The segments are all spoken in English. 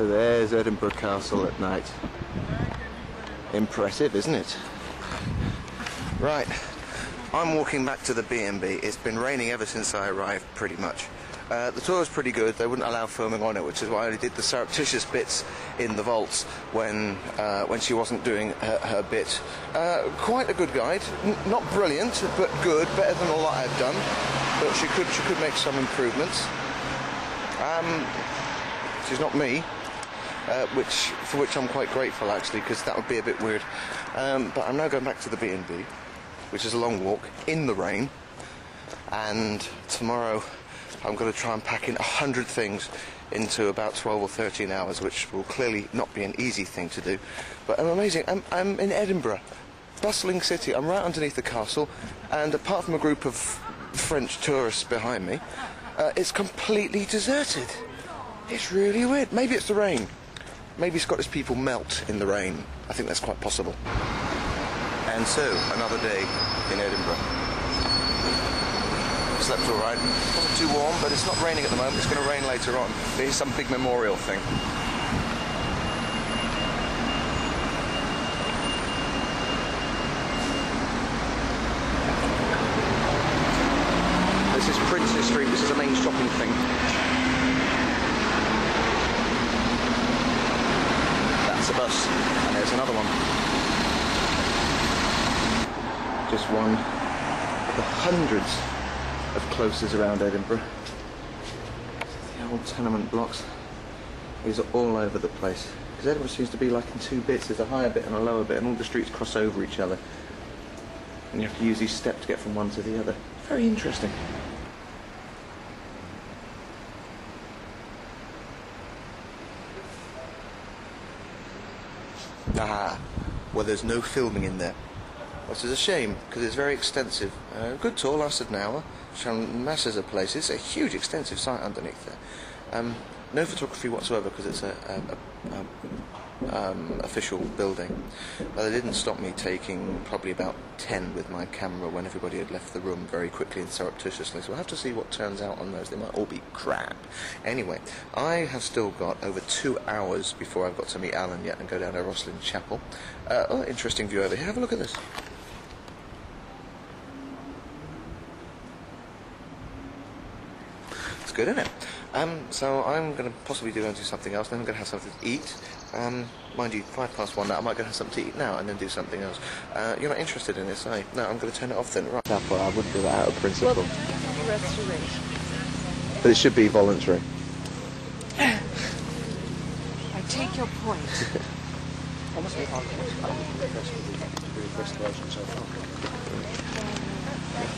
So there's Edinburgh Castle at night. Impressive, isn't it? Right, I'm walking back to the B&B. It's been raining ever since I arrived, pretty much. The tour was pretty good. They wouldn't allow filming on it, which is why I only did the surreptitious bits in the vaults when she wasn't doing her bit. Quite a good guide. Not brilliant, but good. Better than all that I've done. But she could make some improvements. She's not me. For which I'm quite grateful, actually, because that would be a bit weird. But I'm now going back to the B&B, which is a long walk in the rain, and tomorrow I'm going to try and pack in 100 things into about 12 or 13 hours, which will clearly not be an easy thing to do. But I'm amazing. I'm in Edinburgh, bustling city. I'm right underneath the castle, and apart from a group of French tourists behind me, it's completely deserted. It's really weird. Maybe it's the rain. Maybe Scottish people melt in the rain. I think that's quite possible. And so, another day in Edinburgh. Slept all right. Wasn't too warm, but it's not raining at the moment. It's going to rain later on. There's some big memorial thing. This is Princes Street. This is a main shopping thing. That's a bus, and there's another one. Just one of the hundreds of closes around Edinburgh. The old tenement blocks. These are all over the place. Because Edinburgh seems to be like in two bits. There's a higher bit and a lower bit, and all the streets cross over each other. And you have to use these steps to get from one to the other. Very interesting. Ah, well, there's no filming in there. Which is a shame, because it's very extensive. Good tour, lasted an hour, shown masses of places. It's a huge, extensive site underneath there. No photography whatsoever, because it's a official building. But they didn't stop me taking probably about 10 with my camera when everybody had left the room very quickly and surreptitiously. So we'll have to see what turns out on those. They might all be crap. Anyway, I have still got over 2 hours before I've got to meet Alan yet and go down to Rosslyn Chapel. Oh, interesting view over here. Have a look at this. It's good, isn't it? So I'm going to possibly do something else, then I'm going to have something to eat. Mind you, 1:05 now, I might go have something to eat now and then do something else. You're not interested in this, are you? No, I'm going to turn it off then. Right. Therefore, I wouldn't do that out of principle. Well, restoration. But it should be voluntary. I take your point. I must be impressed with the restoration so far.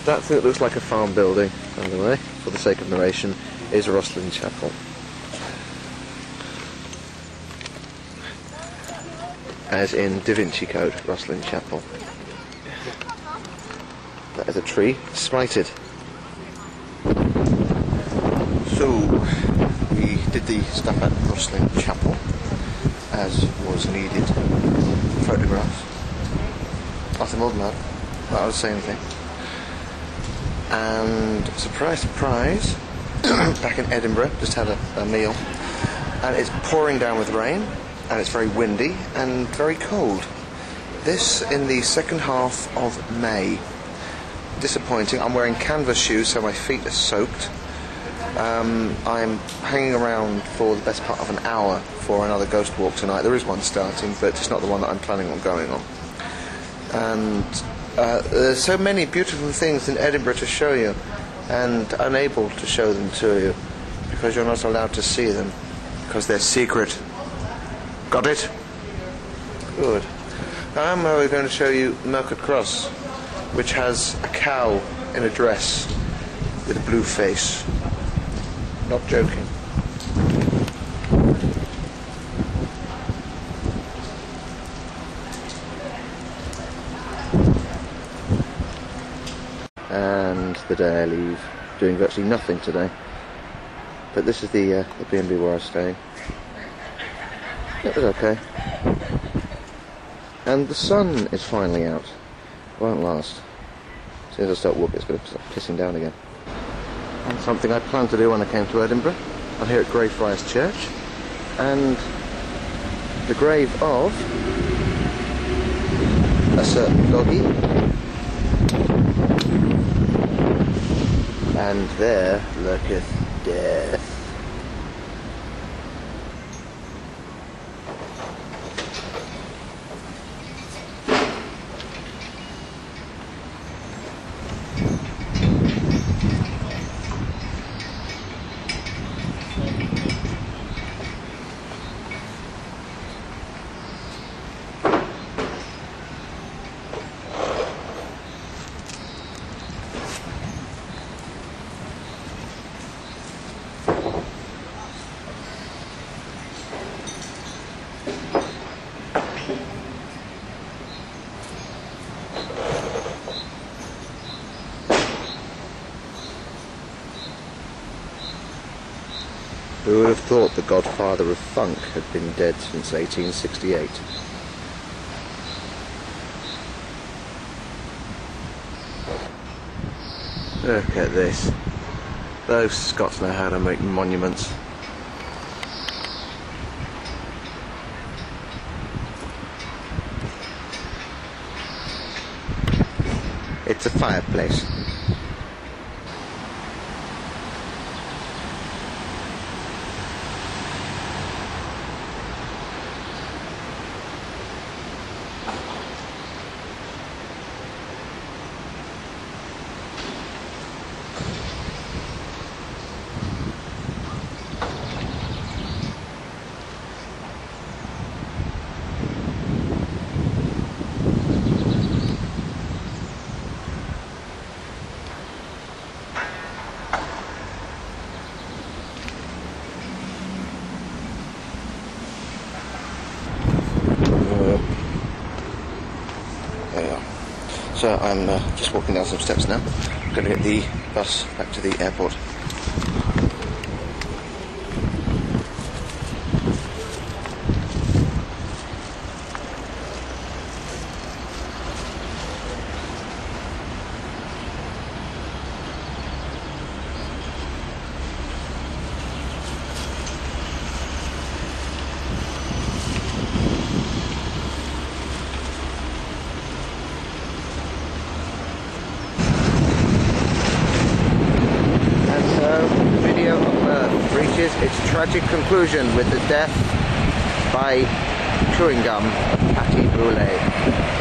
That thing that looks like a farm building, by the way, for the sake of narration, is Rosslyn Chapel. As in Da Vinci Code, Rosslyn Chapel. That is a tree, smited. So, we did the stuff at Rosslyn Chapel, as was needed. Photographs. Nothing more than that. Well, I was saying anything. And surprise, surprise, back in Edinburgh, just had a meal, and it's pouring down with rain, and it's very windy and very cold. This in the second half of May. Disappointing. I'm wearing canvas shoes, so my feet are soaked. I'm hanging around for the best part of an hour for another ghost walk tonight. There is one starting, but it's not the one that I'm planning on going on. And there's so many beautiful things in Edinburgh to show you, and unable to show them to you because you're not allowed to see them because they're secret. Got it? Good. I'm going to show you Mercot Cross, which has a cow in a dress with a blue face. Not joking. And the day I leave, doing virtually nothing today. But this is the B&B where I was staying. It was okay. And the sun is finally out. Won't last. As soon as I start walking, it's going to start pissing down again. And something I planned to do when I came to Edinburgh. I'm here at Greyfriars Church. and the grave of a certain doggy. And there lurketh death. Who would have thought the godfather of funk had been dead since 1868? Look at this. Those Scots know how to make monuments. It's a fireplace. So I'm just walking down some steps now. I'm going to get the bus back to the airport. Reaches its tragic conclusion with the death by chewing gum of Patty Boulay.